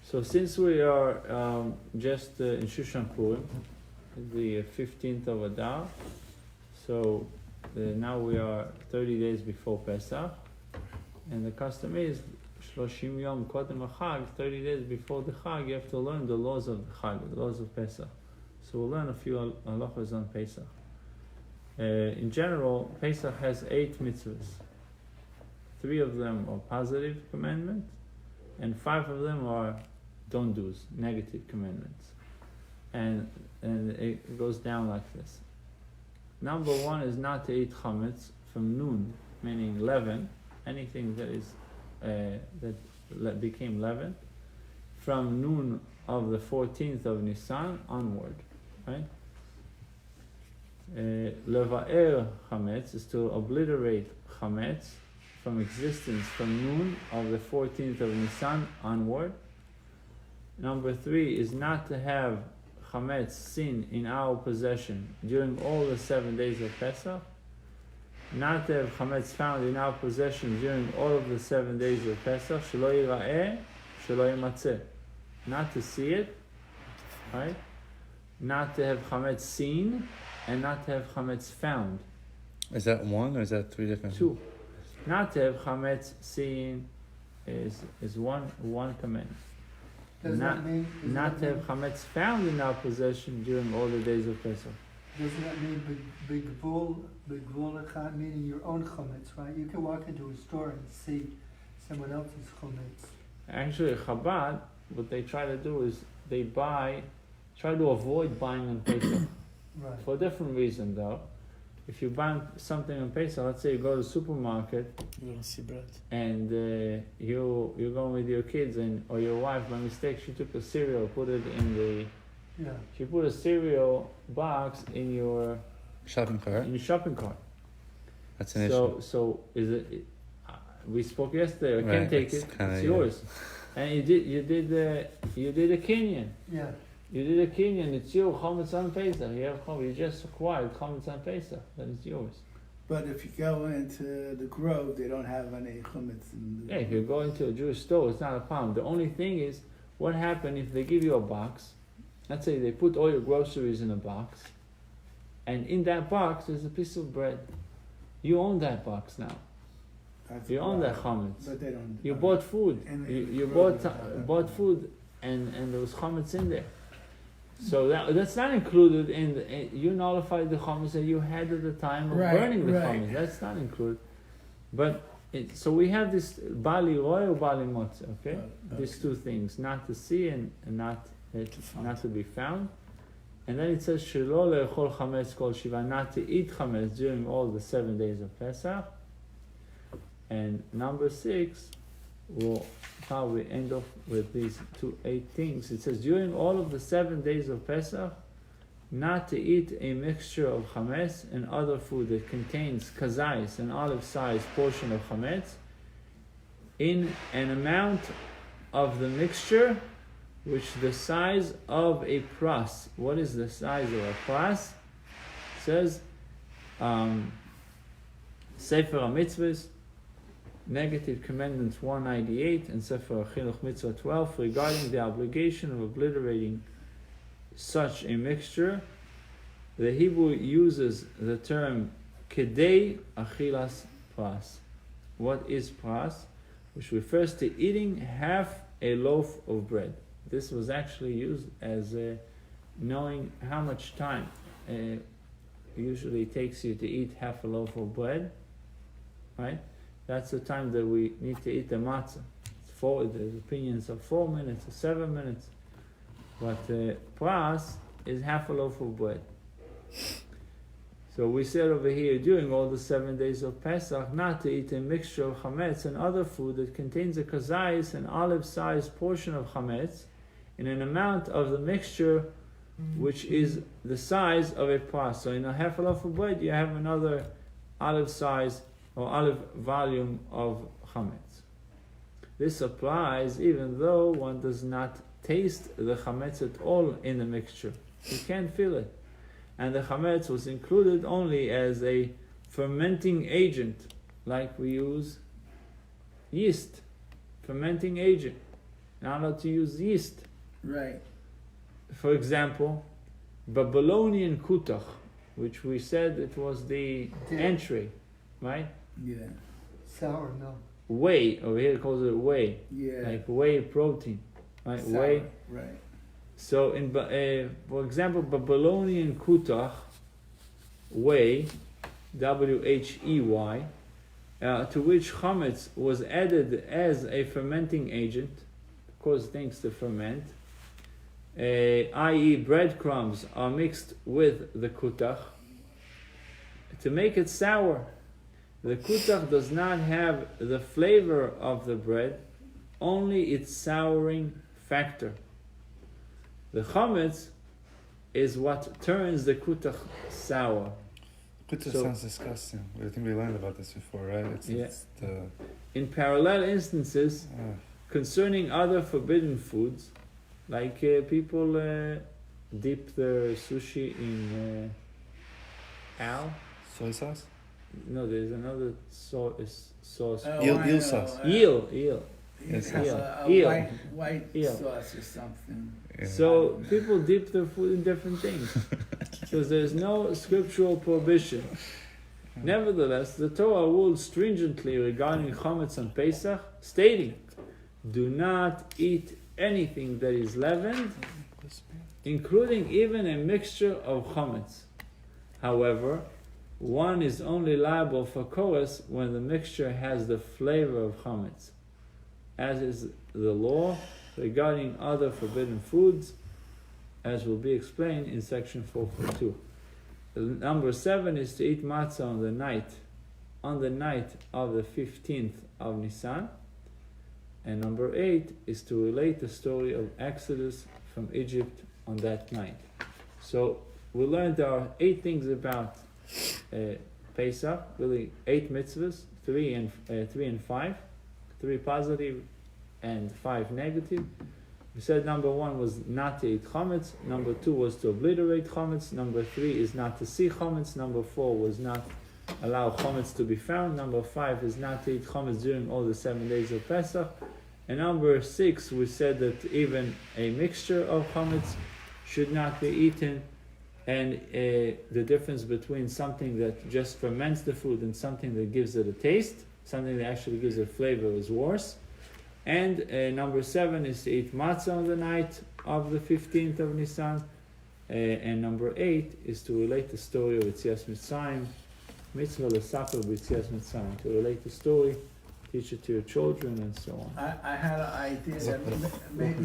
So since we are just in Shushan Purim, the 15th of Adar, so now we are 30 days before Pesach, and the custom is 30 Yom Kodem HaChag, 30 days before the Chag, you have to learn the laws of the Chag, the laws of Pesach. So we'll learn a few halachas on Pesach. In general, Pesach has 8 mitzvahs. 3 of them are positive commandments, and 5 of them are don't do's, negative commandments. And it goes down like this. Number 1 is not to eat chametz from noon, meaning leaven, anything that is that became leaven, from noon of the 14th of Nisan onward, right? Leva'er chametz is to obliterate chametz from existence from noon of the 14th of Nisan onward. Number 3 is not to have chametz sin in our possession during all the 7 days of Pesach. Not to have chametz found in our possession during all of the 7 days of Pesach. Shelo yira'eh, shelo yimatzeh. Not to see it, right? Not to have chametz seen, and not to have chametz found. Is that 1 or is that 3 different? 2. Not to have chametz seen is one command. Not to have chametz found in our possession during all the days of Pesach. Doesn't that mean bigvul echad, meaning your own chametz, right? You can walk into a store and see someone else's chametz. Actually, Chabad, what they try to do is they try to avoid buying on Pesach. Right. For a different reason though. If you buy something on Pesach, let's say you go to the supermarket, You don't see bread. and you're going with your kids or your wife, by mistake she took a cereal, put it in the... Yeah. She put a cereal box in your Shopping cart. That's an issue. So is it? We spoke yesterday. I can't take it. Kinda, it's yours. And you did a Kenyan. Yeah. You did a Kenyan. It's your chametz on Pesach. You just acquired chametz on Pesach. That is yours. But if you go into the Grove, they don't have any chametz in the... Yeah, if you go into a Jewish store, it's not a problem. The only thing is, what happens if they give you a box? Let's say they put all your groceries in a box, and in that box there's a piece of bread. You own that box now. You own that chametz. But they don't... You bought food. You bought food, and there was chametz in there. So that's not included in you nullified the chametz that you had at the time of burning the chametz. That's not included. But so we have this bali roy or bali motze, okay? These 2 things, not to see and not to be found. And then it says shelo le'echol chametz kol shiva, not to eat chametz during all the 7 days of Pesach. And number 6, we'll probably end off with these 8 things. It says during all of the 7 days of Pesach, not to eat a mixture of chametz and other food that contains kazais, an olive-sized portion of chametz, in an amount of the mixture which the size of a pras. What is the size of a pras? It says Sefer HaMitzvahs, Negative Commandments 198, and Sefer HaChinuch Mitzvah 12 regarding the obligation of obliterating such a mixture. The Hebrew uses the term kedei achilas pras. What is pras? Which refers to eating half a loaf of bread. This was actually used as knowing how much time usually takes you to eat half a loaf of bread, right? That's the time that we need to eat the matzah. There's opinions of 4 minutes or 7 minutes, but pras is half a loaf of bread. So we said over here, during all the 7 days of Pesach, not to eat a mixture of chametz and other food that contains a kazais, an olive-sized portion of chametz, in an amount of the mixture which is the size of a pras. So in a half a loaf of bread, you have another olive size or olive volume of chametz. This applies even though one does not taste the chametz at all in the mixture. You can't feel it. And the chametz was included only as a fermenting agent, like we use yeast, fermenting agent. not allowed to use yeast. Right. For example, Babylonian kutach, which we said it was the entry, right? Yeah. Sour milk. Whey, over here it calls it whey, Yeah. like whey protein, right? Sour. Whey. Right. So for example, Babylonian kutach, whey, W-H-E-Y, to which chametz was added as a fermenting agent, cause things to ferment, i.e. breadcrumbs are mixed with the kutach to make it sour. The kutach does not have the flavor of the bread, only its souring factor. The chametz is what turns the kutach sour. Kutach So- sounds disgusting. I think we learned about this before, right? It's the... In parallel instances ah. concerning other forbidden foods, like people dip their sushi in Soy sauce? No, there's another sauce. Oh, Eel I know. sauce. Eel. Yes, Yes, eel. white Eel. sauce or something. Yeah. So people dip their food in different things. Because there's no scriptural prohibition. Nevertheless, the Torah ruled stringently regarding chametz on Pesach, stating, "Do not eat anything that is leavened, including even a mixture of chametz. However, one is only liable for koros when the mixture has the flavor of chametz, as is the law regarding other forbidden foods, as will be explained in section 442. Number 7 is to eat matzah on the night of the 15th of Nisan. And number 8 is to relate the story of Exodus from Egypt on that night. So we learned there are 8 things about Pesach, really 8 mitzvahs, 3 and 5, 3 positive and 5 negative. We said number 1 was not to eat chametz, number 2 was to obliterate chametz, number 3 is not to see chametz, number 4 was not allow chametz to be found, number 5 is not to eat chametz during all the 7 days of Pesach, and number 6 we said that even a mixture of chametz should not be eaten, and the difference between something that just ferments the food and something that gives it a taste, something that actually gives it flavor, is worse. And number 7 is to eat matzah on the night of the 15th of Nisan. And number 8 is to relate the story of Yetzias Mitzrayim, mitzvah l'saper b'Yetzias Mitzrayim, to relate the story, teach it to your children, and so on. I had an idea that maybe